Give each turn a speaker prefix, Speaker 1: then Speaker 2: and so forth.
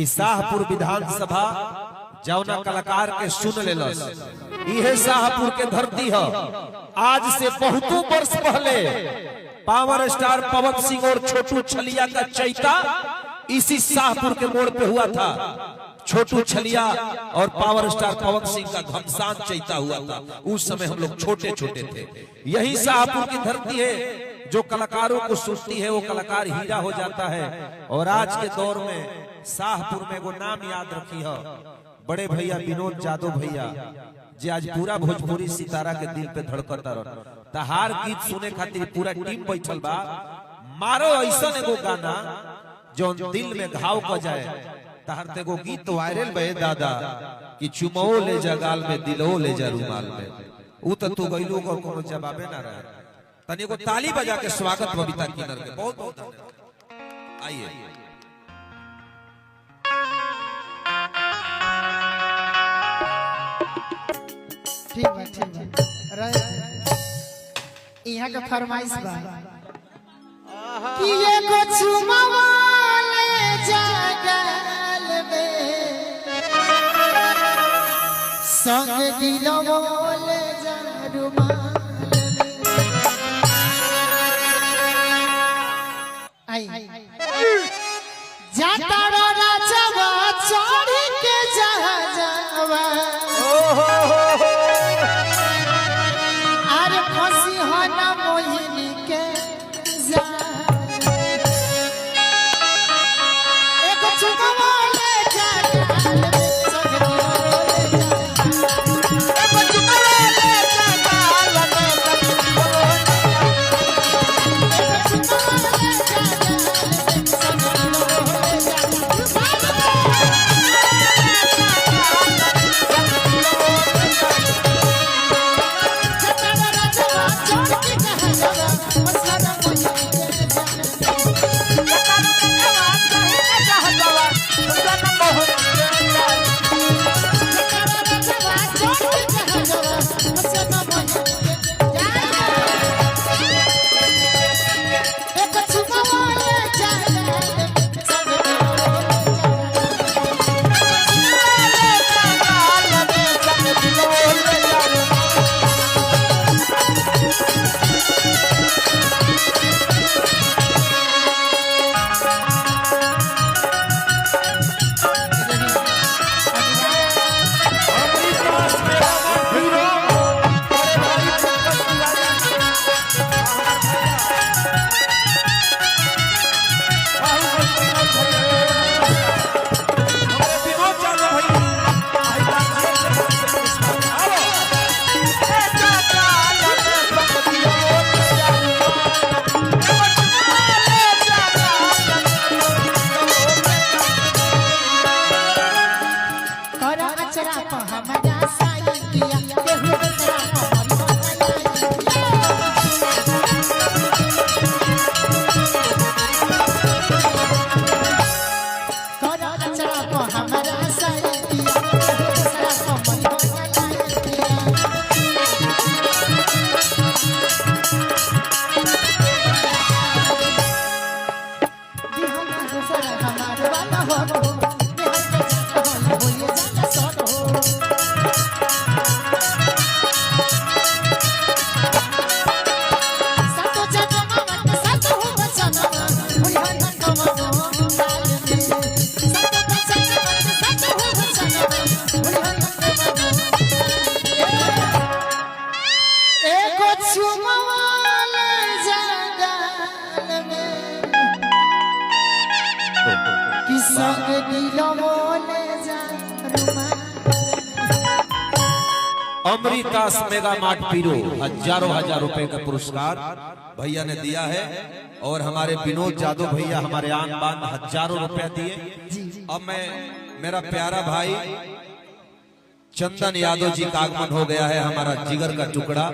Speaker 1: कि शाहपुर विधानसभा जौना कलाकार के सुन लेलस, यह शाहपुर के धरती है। आज से बहुतों वर्ष पहले पावर स्टार पवन सिंह और छोटू छलिया का चैता इसी शाहपुर के मोड़ पे हुआ था। छोटू छलिया और पावर स्टार पवन सिंह का घमसान चैता हुआ था। उस समय हम लोग छोटे छोटे थे। यही शाहपुर की धरती है जो कलाकारों को सुनती है वो कलाकार हीरा हो जाता है। और आज के दौर में शाहपुर में वो नाम याद रखी है, बड़े भैया विनोद जादव भैया, जे आज पूरा भोजपुरी सितारा के दिल पे धड़कता रह। तहार गीत सुने खातिर पूरा टीम बैठल बा। मारो ऐसा एगो गाना जो दिल में घाव क जाए। तहार ते एगो गीत वायरल बे दादा कि चुमो ले जा गाल में, दिलो ले जा रुमाल में। उ त तू गइलो को कोनो जवाबे ना रहे। तनी एगो ताली बजा के स्वागत बबीता किन्नर के बहुत बहुत धन्यवाद। आइए
Speaker 2: ठीक बा यहाँ का फरमाइश बा कि एगो चुमावाले जगल में संग दिलवाले जरुमाल आई जाता राजवा चढ़ के जहाजवा
Speaker 1: अमृतास मेगा मार्ट पीरो हजारों रुपए का पुरस्कार भैया ने दिया है। और हमारे विनोद जादव भैया हमारे आन बान हजारों रुपया दिए। अब मैं मेरा प्यारा भाई चंदन यादव जी का आगमन हो गया है, हमारा जिगर का टुकड़ा।